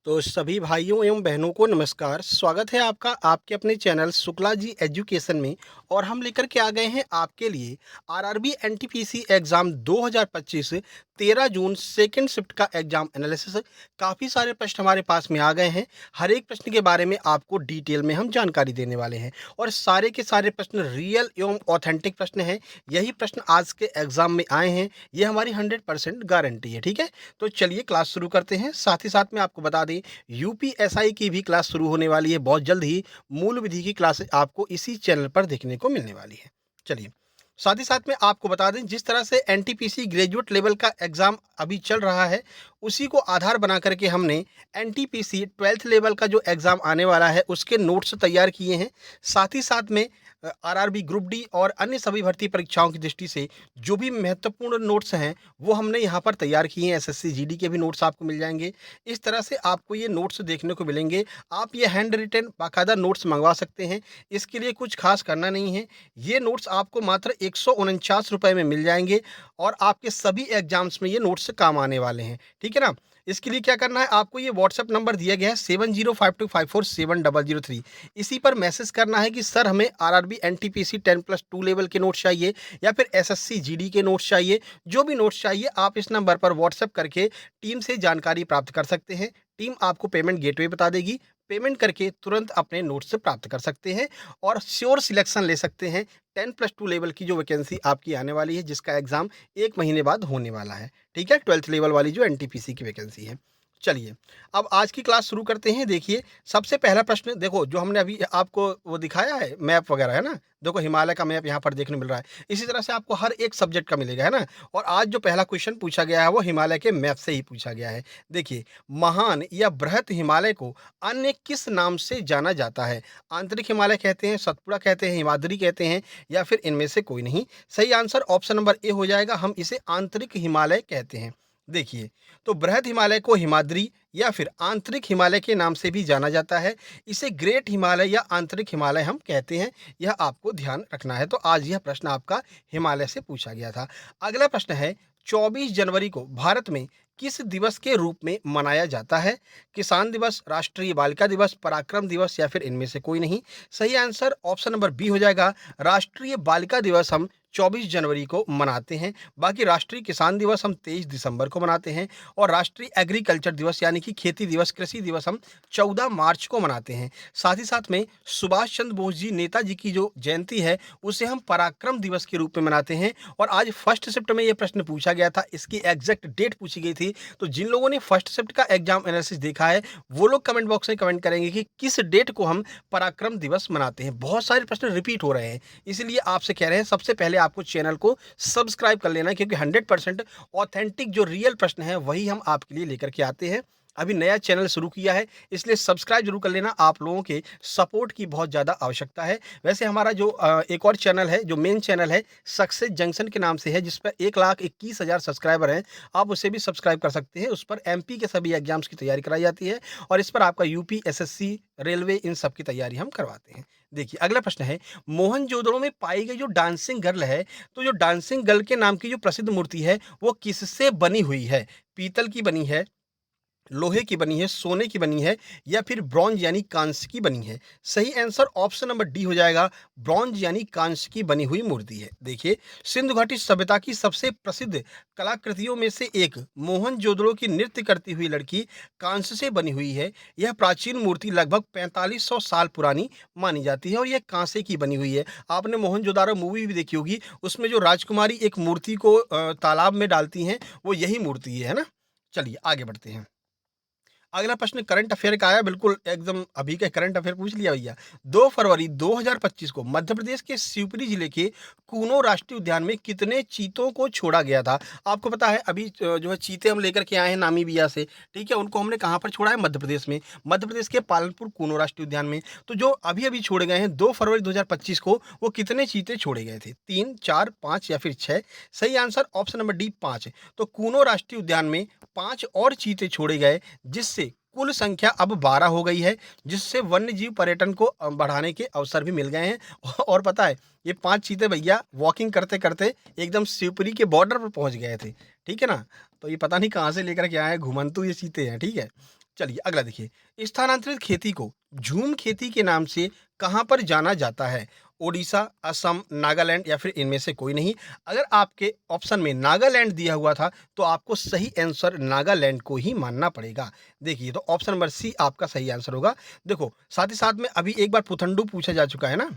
तो सभी भाइयों एवं बहनों को नमस्कार। स्वागत है आपका आपके अपने चैनल शुक्ला जी एजुकेशन में। और हम लेकर के आ गए हैं आपके लिए आरआरबी एनटीपीसी एग्ज़ाम 2025 13 जून सेकंड शिफ्ट का एग्ज़ाम एनालिसिस। काफ़ी सारे प्रश्न हमारे पास में आ गए हैं। हर एक प्रश्न के बारे में आपको डिटेल में हम जानकारी देने वाले हैं और सारे के सारे प्रश्न रियल एवं ऑथेंटिक प्रश्न हैं। यही प्रश्न आज के एग्ज़ाम में आए हैं। ये हमारी 100% गारंटी है। ठीक है, तो चलिए क्लास शुरू करते हैं। साथ ही साथ में आपको बता दें, यूपीएसआई की भी क्लास शुरू होने वाली है बहुत जल्द ही। मूल विधि की क्लास आपको इसी चैनल पर देखने को मिलने वाली है। चलिए, साथ ही साथ में आपको बता दें, जिस तरह से एनटीपीसी ग्रेजुएट लेवल का एग्जाम अभी चल रहा है, उसी को आधार बना करके हमने एनटीपीसी 12th लेवल का जो एग्जाम आने वाला है उसके नोट्स तैयार किए हैं। साथ ही साथ में आरआरबी ग्रुप डी और अन्य सभी भर्ती परीक्षाओं की दृष्टि से जो भी महत्वपूर्ण नोट्स हैं वो हमने यहाँ पर तैयार किए हैं। एसएससी जीडी के भी नोट्स आपको मिल जाएंगे। इस तरह से आपको ये नोट्स देखने को मिलेंगे। आप ये हैंड रिटन बाकायदा नोट्स मंगवा सकते हैं। इसके लिए कुछ खास करना नहीं है। ये नोट्स आपको मात्र 149 रुपये में मिल जाएंगे और आपके सभी एग्जाम्स में ये नोट्स काम आने वाले हैं। ठीक है ना। इसके लिए क्या करना है, आपको ये व्हाट्सएप नंबर दिया गया है 7052547003। इसी पर मैसेज करना है कि सर हमें आरआरबी एनटीपीसी 10+2 लेवल के नोट्स चाहिए या फिर एसएससी जीडी के नोट्स चाहिए। जो भी नोट्स चाहिए आप इस नंबर पर व्हाट्सएप करके टीम से जानकारी प्राप्त कर सकते हैं। टीम आपको पेमेंट गेटवे बता देगी। पेमेंट करके तुरंत अपने नोट्स प्राप्त कर सकते हैं और श्योर सिलेक्शन ले सकते हैं। 10+2 लेवल की जो वैकेंसी आपकी आने वाली है, जिसका एग्जाम 1 महीने बाद होने वाला है। ठीक है, 12th लेवल वाली जो एनटीपीसी की वैकेंसी है। चलिए, अब आज की क्लास शुरू करते हैं। देखिए, सबसे पहला प्रश्न देखो, जो हमने अभी आपको वो दिखाया है मैप वगैरह, है ना। देखो, हिमालय का मैप यहाँ पर देखने मिल रहा है। इसी तरह से आपको हर एक सब्जेक्ट का मिलेगा, है ना। और आज जो पहला क्वेश्चन पूछा गया है वो हिमालय के मैप से ही पूछा गया है। देखिए, महान या बृहत हिमालय को अन्य किस नाम से जाना जाता है? आंतरिक हिमालय कहते हैं, सतपुड़ा कहते हैं, हिमाद्री कहते हैं, या फिर इनमें से कोई नहीं। सही आंसर ऑप्शन नंबर ए हो जाएगा। हम इसे आंतरिक हिमालय कहते हैं। देखिए, तो बृहद हिमालय को हिमाद्री या फिर आंतरिक हिमालय के नाम से भी जाना जाता है। इसे ग्रेट हिमालय या आंतरिक हिमालय हम कहते हैं। यह आपको ध्यान रखना है। तो आज यह प्रश्न आपका हिमालय से पूछा गया था। अगला प्रश्न है, 24 जनवरी को भारत में किस दिवस के रूप में मनाया जाता है? किसान दिवस, राष्ट्रीय बालिका दिवस, पराक्रम दिवस, या फिर इनमें से कोई नहीं। सही आंसर ऑप्शन नंबर बी हो जाएगा। राष्ट्रीय बालिका दिवस हम 24 जनवरी को मनाते हैं। बाकी राष्ट्रीय किसान दिवस हम 23 दिसंबर को मनाते हैं और राष्ट्रीय एग्रीकल्चर दिवस यानी कि खेती दिवस, कृषि दिवस हम 14 मार्च को मनाते हैं। साथ ही साथ में सुभाष चंद्र बोस जी, नेताजी की जो जयंती है, उसे हम पराक्रम दिवस के रूप में मनाते हैं। और आज फर्स्ट शिफ्ट में ये प्रश्न पूछा गया था, इसकी एग्जैक्ट डेट पूछी गई थी। तो जिन लोगों ने फर्स्ट शिफ्ट का एग्जाम एनालिसिस देखा है वो लोग कमेंट बॉक्स में कमेंट करेंगे कि किस डेट को हम पराक्रम दिवस मनाते हैं। बहुत सारे प्रश्न रिपीट हो रहे हैं, इसलिए आपसे कह रहे हैं सबसे पहले आपको चैनल को सब्सक्राइब कर लेना है, क्योंकि 100% ऑथेंटिक जो रियल प्रश्न है वही हम आपके लिए लेकर के आते हैं। अभी नया चैनल शुरू किया है, इसलिए सब्सक्राइब जरूर कर लेना। आप लोगों के सपोर्ट की बहुत ज़्यादा आवश्यकता है। वैसे हमारा जो एक और चैनल है, जो मेन चैनल है, सक्सेस जंक्शन के नाम से है, जिस पर 1,21,000 सब्सक्राइबर हैं, आप उसे भी सब्सक्राइब कर सकते हैं। उस पर एमपी के सभी एग्जाम्स की तैयारी कराई जाती है और इस पर आपका यूपी, एसएससी, रेलवे, इन सब की तैयारी हम करवाते हैं। देखिए, अगला प्रश्न है, मोहनजोदड़ो में पाई गई जो डांसिंग गर्ल है, तो जो डांसिंग गर्ल के नाम की जो प्रसिद्ध मूर्ति है वो किससे बनी हुई है? पीतल की बनी है, लोहे की बनी है, सोने की बनी है, या फिर ब्रॉन्ज यानी कांस्य की बनी है। सही आंसर ऑप्शन नंबर डी हो जाएगा। ब्रॉन्ज यानी कांस्य की बनी हुई मूर्ति है। देखिए, सिंधु घाटी सभ्यता की सबसे प्रसिद्ध कलाकृतियों में से एक मोहनजोदड़ो की नृत्य करती हुई लड़की कांस्य से बनी हुई है। यह प्राचीन मूर्ति लगभग 4500 साल पुरानी मानी जाती है और यह कांसे की बनी हुई है। आपने मोहनजोदारो मूवी भी देखी होगी, उसमें जो राजकुमारी एक मूर्ति को तालाब में डालती हैं, वो यही मूर्ति है ना। चलिए आगे बढ़ते हैं। अगला प्रश्न करंट अफेयर का आया, बिल्कुल एकदम अभी का करंट अफेयर पूछ लिया भैया। 2 फरवरी 2025 को मध्य प्रदेश के शिवपुरी जिले के कूनो राष्ट्रीय उद्यान में कितने चीतों को छोड़ा गया था? आपको पता है, अभी जो है चीते हम लेकर के आए हैं नामीबिया से। ठीक है, उनको हमने कहाँ पर छोड़ा है? मध्य प्रदेश में। मध्य प्रदेश के पालनपुर कूनो राष्ट्रीय उद्यान में। तो जो अभी अभी छोड़े गए हैं 2 फरवरी 2025 को, वो कितने चीते छोड़े गए थे? 3, 4, 5 या फिर 6? सही आंसर ऑप्शन नंबर डी 5। तो कूनो राष्ट्रीय उद्यान में 5 और चीते छोड़े गए, जिससे कुल संख्या अब 12 हो गई है, जिससे वन्य जीव पर्यटन को बढ़ाने के अवसर भी मिल गए हैं। और पता है, ये 5 चीते भैया वॉकिंग करते करते एकदम शिवपुरी के बॉर्डर पर पहुंच गए थे। ठीक है ना। तो ये पता नहीं कहाँ से लेकर के आए हैं, घुमंतु ये चीते हैं। ठीक है, चलिए अगला देखिए, स्थानांतरित खेती को झूम खेती के नाम से कहाँ पर जाना जाता है? ओडिशा, असम, नागालैंड या फिर इनमें से कोई नहीं। अगर आपके ऑप्शन में नागालैंड दिया हुआ था तो आपको सही आंसर नागालैंड को ही मानना पड़ेगा। देखिए तो ऑप्शन नंबर सी आपका सही आंसर होगा। देखो साथ ही साथ में अभी एक बार पुथंडू पूछा जा चुका है ना,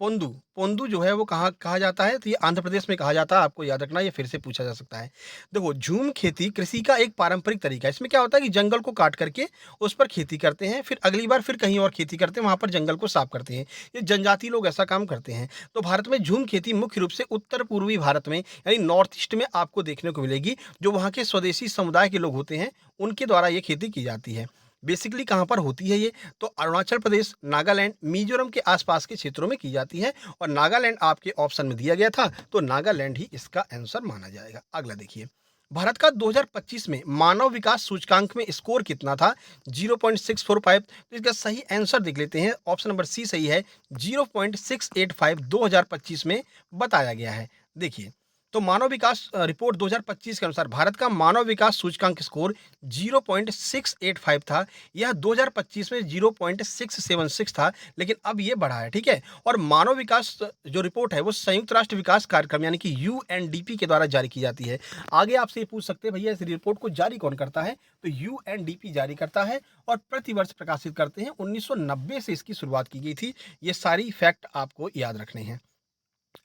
पोंदू, पोंदू जो है वो कहाँ कहा जाता है? तो ये आंध्र प्रदेश में कहा जाता है, आपको याद रखना, ये फिर से पूछा जा सकता है। देखो झूम खेती कृषि का एक पारंपरिक तरीका है। इसमें क्या होता है कि जंगल को काट करके उस पर खेती करते हैं, फिर अगली बार फिर कहीं और खेती करते हैं, वहाँ पर जंगल को साफ करते हैं। ये जनजाति लोग ऐसा काम करते हैं। तो भारत में झूम खेती मुख्य रूप से उत्तर-पूर्वी भारत में यानी नॉर्थ ईस्ट में आपको देखने को मिलेगी। जो वहाँ के स्वदेशी समुदाय के लोग होते हैं, उनके द्वारा ये खेती की जाती है। बेसिकली कहाँ पर होती है ये? तो अरुणाचल प्रदेश, नागालैंड, मिज़ोरम के आसपास के क्षेत्रों में की जाती है और नागालैंड आपके ऑप्शन में दिया गया था, तो नागालैंड ही इसका आंसर माना जाएगा। अगला देखिए, भारत का 2025 में मानव विकास सूचकांक में स्कोर कितना था? 0.645। तो इसका सही आंसर देख लेते हैं, ऑप्शन नंबर सी सही है, 0.685 2025 में बताया गया है। देखिए, तो मानव विकास रिपोर्ट 2025 के अनुसार भारत का मानव विकास सूचकांक स्कोर 0.685 था। यह 2025 में 0.676 था, लेकिन अब ये बढ़ा है, ठीक है? और मानव विकास जो रिपोर्ट है वो संयुक्त राष्ट्र विकास कार्यक्रम यानी कि यूएनडीपी के द्वारा जारी की जाती है। आगे आपसे ये पूछ सकते हैं भैया इस रिपोर्ट को जारी कौन करता है? तो यूएनडीपी जारी करता है और प्रतिवर्ष प्रकाशित करते हैं। 1990 से इसकी शुरुआत की गई थी। ये सारी फैक्ट आपको याद रखने हैं।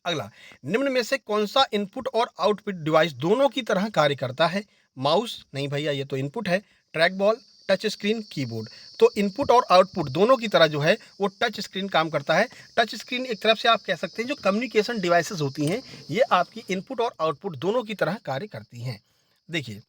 अगला, निम्न में से कौन सा इनपुट और आउटपुट डिवाइस दोनों की तरह कार्य करता है? माउस नहीं भैया, ये तो इनपुट है। Track ball, touch screen, keyboard. तो इनपुट और आउटपुट दोनों की तरह जो है वो टच स्क्रीन काम करता है। टच स्क्रीन एक तरफ से आप कह सकते हैं जो कम्युनिकेशन डिवाइसेस होती हैं, ये आपकी इनपुट और आउटपुट दोनों की तरह कार्य करती हैं। देखिए,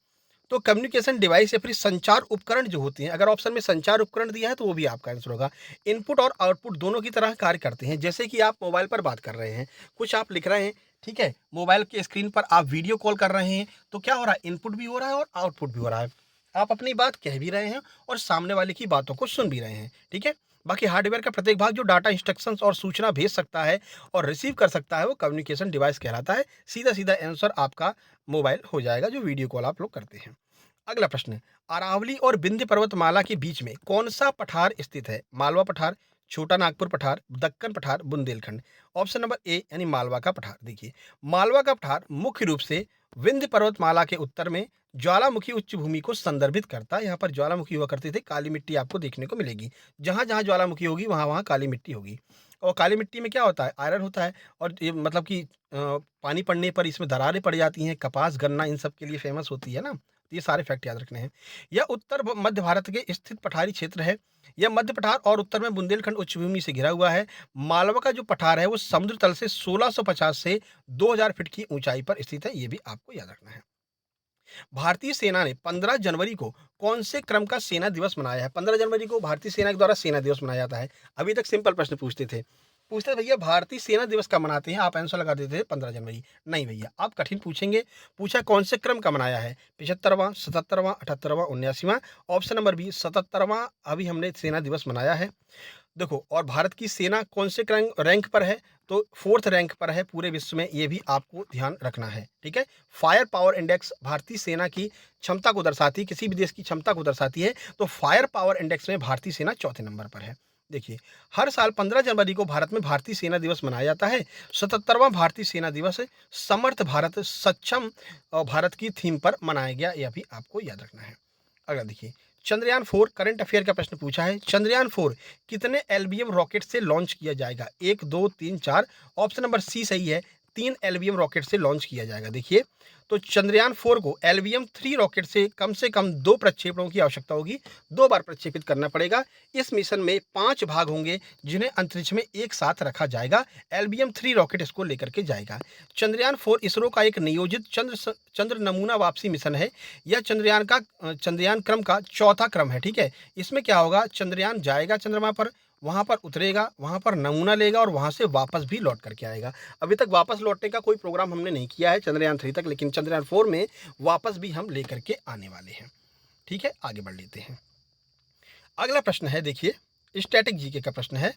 तो कम्युनिकेशन डिवाइस या फिर संचार उपकरण जो होते हैं, अगर ऑप्शन में संचार उपकरण दिया है तो वो भी आपका आंसर होगा। इनपुट और आउटपुट दोनों की तरह कार्य करते हैं। जैसे कि आप मोबाइल पर बात कर रहे हैं, कुछ आप लिख रहे हैं, ठीक है? मोबाइल के स्क्रीन पर आप वीडियो कॉल कर रहे हैं, तो क्या हो रहा है? इनपुट भी हो रहा है और आउटपुट भी हो रहा है। आप अपनी बात कह भी रहे हैं और सामने वाले की बातों को सुन भी रहे हैं, ठीक है? बाकी हार्डवेयर का प्रत्येक भाग जो डाटा, इंस्ट्रक्शंस और सूचना भेज सकता है और रिसीव कर सकता है, वो कम्युनिकेशन डिवाइस कहलाता है। सीधा-सीधा आंसर आपका मोबाइल हो जाएगा, जो वीडियो कॉल आप लोग करते हैं। अगला प्रश्न, अरावली और विंध्य पर्वतमाला के बीच में कौन सा पठार स्थित है? मालवा पठार, छोटा नागपुर पठार, दक्कन पठार, बुंदेलखंड। ऑप्शन नंबर ए यानी मालवा का पठार। देखिए, मालवा का पठार मुख्य रूप से विंध्य पर्वतमाला के उत्तर में ज्वालामुखी उच्च भूमि को संदर्भित करता है। यहाँ पर ज्वालामुखी हुआ करते थे, काली मिट्टी आपको देखने को मिलेगी। जहाँ जहाँ ज्वालामुखी होगी वहाँ वहाँ काली मिट्टी होगी। और काली मिट्टी में क्या होता है? आयरन होता है। और ये मतलब कि पानी पड़ने पर इसमें दरारें पड़ जाती हैं। कपास, गन्ना इन सब के लिए फेमस होती है ना। तो ये सारे फैक्ट याद रखने हैं। यह उत्तर मध्य भारत के स्थित पठारी क्षेत्र है। यह मध्य पठार और उत्तर में बुंदेलखंड उच्चभूमि से घिरा हुआ है। मालवा का जो पठार है वो समुद्र तल से 1650 से 2000 फीट की ऊंचाई पर स्थित है। ये भी आपको याद रखना है। भारतीय सेना ने 15 जनवरी को कौन से क्रम का सेना दिवस मनाया है? 15 जनवरी को भारतीय सेना के द्वारा सेना दिवस मनाया जाता है। अभी तक सिंपल प्रश्न पूछते थे, भैया भारतीय सेना दिवस कब मनाते हैं? आप आंसर लगा देते थे 15 जनवरी। नहीं भैया, आप कठिन पूछेंगे। पूछा कौन से क्रम का मनाया है? 75वां, 77वां, 78वां, 79वां। ऑप्शन नंबर बी 77वां अभी हमने सेना दिवस मनाया है। देखो, और भारत की सेना कौन से रैंक पर है? तो 4th रैंक पर है पूरे विश्व में, ये भी आपको ध्यान रखना है, ठीक है? फायर पावर इंडेक्स भारतीय सेना की क्षमता को दर्शाती है, किसी भी देश की क्षमता को दर्शाती है। तो फायर पावर इंडेक्स में भारतीय सेना 4थे नंबर पर है। देखिए, हर साल 15 जनवरी को भारत में भारतीय सेना दिवस मनाया जाता है। 77वां भारतीय सेना दिवस समर्थ भारत, सक्षम भारत की थीम पर मनाया गया, यह भी आपको याद रखना है। अगला देखिए, चंद्रयान 4 करंट अफेयर का प्रश्न पूछा है। चंद्रयान 4 कितने एलबीएम रॉकेट से लॉन्च किया जाएगा? 1, 2, 3, 4। ऑप्शन नंबर सी सही है, 3 एलबीएम रॉकेट से लॉन्च किया जाएगा। देखिए, तो चंद्रयान 4 को एलबीएम 3 रॉकेट से कम 2 प्रक्षेपणों की आवश्यकता होगी। 2 बार प्रक्षेपित करना पड़ेगा। इस मिशन में 5 भाग होंगे जिन्हें अंतरिक्ष में एक साथ रखा जाएगा। एलबीएम 3 रॉकेट इसको लेकर के जाएगा। चंद्रयान 4 इसरो का एक नियोजित चंद्र नमूना वापसी मिशन है। यह चंद्रयान क्रम का 4था क्रम है, ठीक है? इसमें क्या होगा? चंद्रयान जाएगा चंद्रमा पर, वहाँ पर उतरेगा, वहाँ पर नमूना लेगा और वहाँ से वापस भी लौट करके आएगा। अभी तक वापस लौटने का कोई प्रोग्राम हमने नहीं किया है चंद्रयान 3 तक, लेकिन चंद्रयान 4 में वापस भी हम लेकर के आने वाले हैं, ठीक है? आगे बढ़ लेते हैं। अगला प्रश्न है, देखिए, स्टैटिक जीके का प्रश्न है।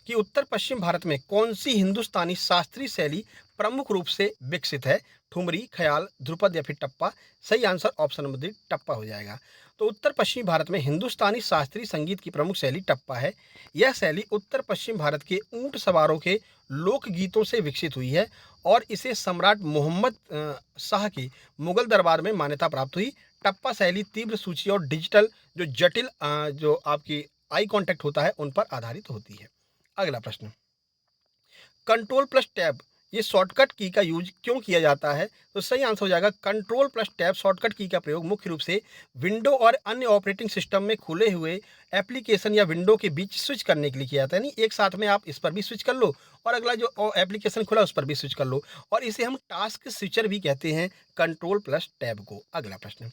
कि उत्तर पश्चिम भारत में कौन सी हिंदुस्तानी शास्त्रीय शैली प्रमुख रूप से विकसित है? ठुमरी, ख्याल, ध्रुपद या फिर टप्पा? सही आंसर ऑप्शन नंबर डी टप्पा हो जाएगा। तो उत्तर पश्चिमी भारत में हिंदुस्तानी शास्त्रीय संगीत की प्रमुख शैली टप्पा है। यह शैली उत्तर पश्चिम भारत के ऊंट सवारों के लोक गीतों से विकसित हुई है और इसे सम्राट मोहम्मद शाह के मुगल दरबार में मान्यता प्राप्त हुई। टप्पा शैली तीव्र सूची और डिजिटल जो जटिल जो आपकी आई कांटेक्ट होता है उन पर आधारित होती है। अगला प्रश्न, कंट्रोल प्लस टैब ये शॉर्टकट की का यूज क्यों किया जाता है? तो सही आंसर हो जाएगा कंट्रोल प्लस टैब शॉर्टकट की का प्रयोग मुख्य रूप से विंडो और अन्य ऑपरेटिंग सिस्टम में खुले हुए एप्लीकेशन या विंडो के बीच स्विच करने के लिए किया जाता है। यानी एक साथ में आप इस पर भी स्विच कर लो और अगला जो एप्लीकेशन खुला उस पर भी स्विच कर लो, और इसे हम टास्क स्विचर भी कहते हैं, कंट्रोल प्लस टैब को। अगला प्रश्न,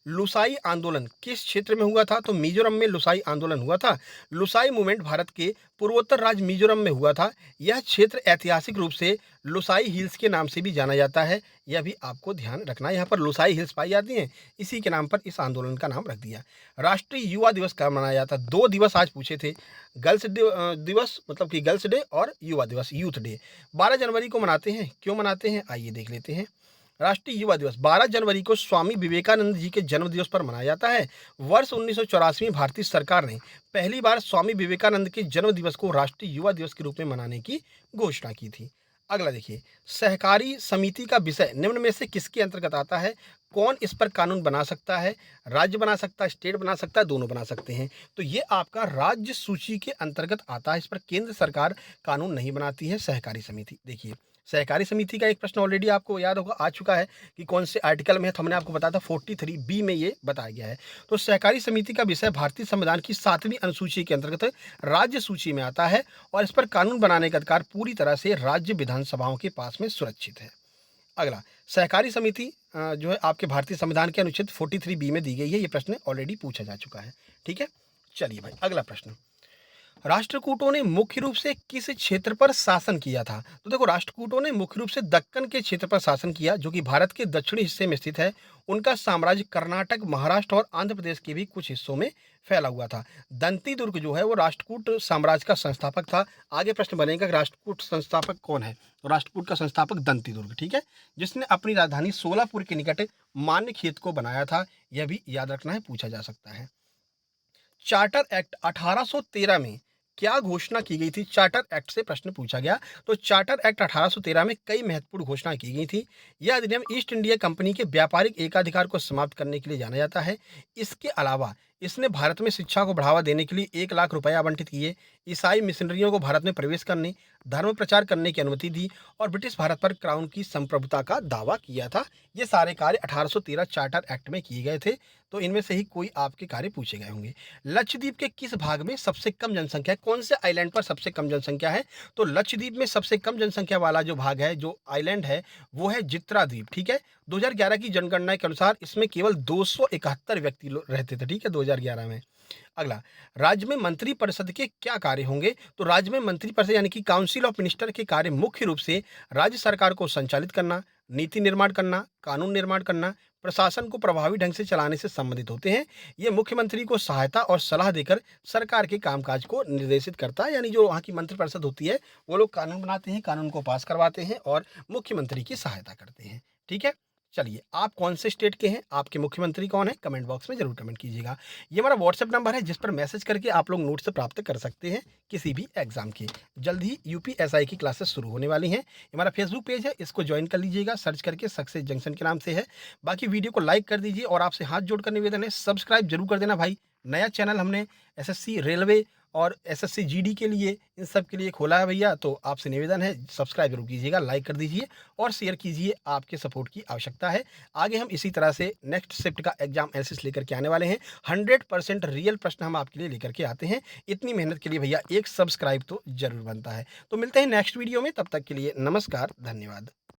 लुसाई आंदोलन किस क्षेत्र में हुआ था? तो मिजोरम में लुसाई आंदोलन हुआ था। लुसाई मूवमेंट भारत के पूर्वोत्तर राज्य मिजोरम में हुआ था। यह क्षेत्र ऐतिहासिक रूप से लुसाई हिल्स के नाम से भी जाना जाता है। यह भी आपको ध्यान रखना है, यहाँ पर लुसाई हिल्स पाई जाती हैं, इसी के नाम पर इस आंदोलन का नाम रख दिया। राष्ट्रीय युवा दिवस कब मनाया जाता है? 2 दिवस आज पूछे थे, गर्ल्स दिवस मतलब कि गर्ल्स डे और युवा दिवस यूथ डे। 12 जनवरी को मनाते हैं। क्यों मनाते हैं आइए देख लेते हैं। राष्ट्रीय युवा दिवस 12 जनवरी को स्वामी विवेकानंद जी के जन्म दिवस पर मनाया जाता है। वर्ष 1984 में भारतीय सरकार ने पहली बार स्वामी विवेकानंद के जन्म दिवस को राष्ट्रीय युवा दिवस के रूप में मनाने की घोषणा की थी। अगला देखिए, सहकारी समिति का विषय निम्न में से किसके अंतर्गत आता है? कौन इस पर कानून बना सकता है? राज्य बना सकता है, स्टेट बना सकता है, दोनों बना सकते हैं। तो ये आपका राज्य सूची के अंतर्गत आता है। इस पर केंद्र सरकार कानून नहीं बनाती है। सहकारी समिति, देखिए सहकारी समिति का एक प्रश्न ऑलरेडी आपको याद होगा आ चुका है कि कौन से आर्टिकल में है, तो हमने आपको बताया था 43 बी में ये बताया गया है। तो सहकारी समिति का विषय भारतीय संविधान की 7वीं अनुसूची के अंतर्गत राज्य सूची में आता है और इस पर कानून बनाने का अधिकार पूरी तरह से राज्य विधानसभाओं के पास में सुरक्षित है। अगला, सहकारी समिति जो है आपके भारतीय संविधान के अनुच्छेद 43 बी में दी गई है। ये प्रश्न ऑलरेडी पूछा जा चुका है। ठीक है, चलिए भाई अगला प्रश्न, राष्ट्रकूटों ने मुख्य रूप से किस क्षेत्र पर शासन किया था? तो देखो राष्ट्रकूटों ने मुख्य रूप से दक्कन के क्षेत्र पर शासन किया, जो कि भारत के दक्षिणी हिस्से में स्थित है। उनका साम्राज्य कर्नाटक, महाराष्ट्र और आंध्र प्रदेश के भी कुछ हिस्सों में फैला हुआ था। दंती दुर्ग जो है वो राष्ट्रकूट साम्राज्य का संस्थापक था। आगे प्रश्न बनेगा कि राष्ट्रकूट संस्थापक कौन है? तो राष्ट्रकूट का संस्थापक दंती दुर्ग, ठीक है, जिसने अपनी राजधानी सोलापुर के निकट मान्य खेत को बनाया था। यह भी याद रखना है, पूछा जा सकता है। चार्टर एक्ट 1813 में क्या घोषणा की गई थी? चार्टर एक्ट से प्रश्न पूछा गया। तो चार्टर एक्ट 1813 में कई महत्वपूर्ण घोषणा की गई थी। यह अधिनियम ईस्ट इंडिया कंपनी के व्यापारिक एकाधिकार को समाप्त करने के लिए जाना जाता है। इसके अलावा इसने भारत में शिक्षा को बढ़ावा देने के लिए 1 लाख रुपए आवंटित किए, ईसाई मिशनरियों को भारत में प्रवेश करने, धर्म प्रचार करने की अनुमति दी और ब्रिटिश भारत पर क्राउन की संप्रभुता का दावा किया था। ये सारे कार्य 1813 चार्टर एक्ट में किए गए थे। तो इनमें से ही कोई आपके कार्य पूछे गए होंगे। लक्षद्वीप के किस भाग में सबसे कम जनसंख्या है? कौन से आइलैंड पर सबसे कम जनसंख्या है? तो लक्षद्वीप में सबसे कम जनसंख्या वाला जो भाग है, जो आइलैंड है, वो है जित्रा द्वीप। ठीक है, 2011 की जनगणना के अनुसार इसमें केवल 271 व्यक्ति रहते थे। ठीक है, 2011 में। अगला, राज्य में मंत्री परिषद के क्या कार्य होंगे? तो राज्य में मंत्री परिषद यानी कि काउंसिल ऑफ मिनिस्टर के कार्य मुख्य रूप से राज्य सरकार को संचालित करना, नीति निर्माण करना, कानून निर्माण करना, प्रशासन को प्रभावी ढंग से चलाने से संबंधित होते हैं। ये मुख्यमंत्री को सहायता और सलाह देकर सरकार के कामकाज को निर्देशित करता है। यानी जो वहाँ की मंत्रिपरिषद होती है वो लोग कानून बनाते हैं, कानून को पास करवाते हैं और मुख्यमंत्री की सहायता करते हैं। ठीक है, चलिए आप कौन से स्टेट के हैं, आपके मुख्यमंत्री कौन है, कमेंट बॉक्स में जरूर कमेंट कीजिएगा। ये हमारा व्हाट्सएप नंबर है जिस पर मैसेज करके आप लोग नोट्स प्राप्त कर सकते हैं किसी भी एग्जाम के। जल्द ही यूपीएसआई की क्लासेस शुरू होने वाली हैं। हमारा फेसबुक पेज है, इसको ज्वाइन कर लीजिएगा, सर्च करके सक्सेस जंक्शन के नाम से है। बाकी वीडियो को लाइक कर दीजिए और आपसे हाथ जोड़कर निवेदन है सब्सक्राइब जरूर कर देना भाई। नया चैनल हमने एसएससी रेलवे और एसएससी जीडी के लिए इन सब के लिए खोला है भैया, तो आपसे निवेदन है सब्सक्राइब जरूर कीजिएगा, लाइक कर दीजिए और शेयर कीजिए। आपके सपोर्ट की आवश्यकता है। आगे हम इसी तरह से नेक्स्ट शिफ्ट का एग्जाम एनालिसिस लेकर के आने वाले हैं। 100% रियल प्रश्न हम आपके लिए लेकर के आते हैं। इतनी मेहनत के लिए भैया एक सब्सक्राइब तो जरूर बनता है। तो मिलते हैं नेक्स्ट वीडियो में, तब तक के लिए नमस्कार, धन्यवाद।